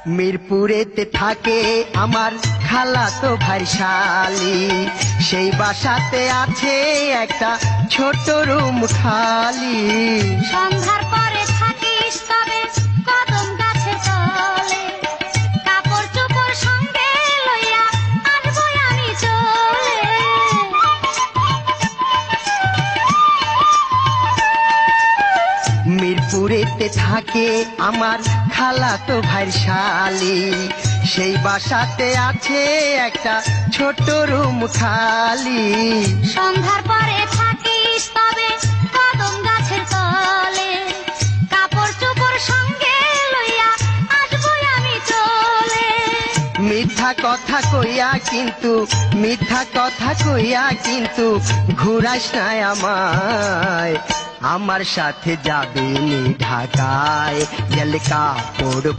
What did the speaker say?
মিরপুরেতে থাকে আমার খালাতো ভাই শালি, সেই বাসাতে আছে একটা ছোট রুম খালি। সন্ধ্যার পরে থাকিস তবে কদম গাছে তলে, কাপড় চোপড় সঙ্গে লইয়া আসবো আমি চলে। মিরপুরেতে থাকে আমার খালাতো ভাই শালি, সেই বাসাতে আছে একটা ছোট রুম খালি। সন্ধ্যার পরে থাকিস তবে কদম গাছের তলে, কাপড় চোপড় সঙ্গে লইয়া আসবো আমি চলে। মিথ্যা কথা কইয়া কিন্তু ঘুরাইস না আমায়, আমার সাথে যাবে নি ঢাকায়, গেলে কাপড়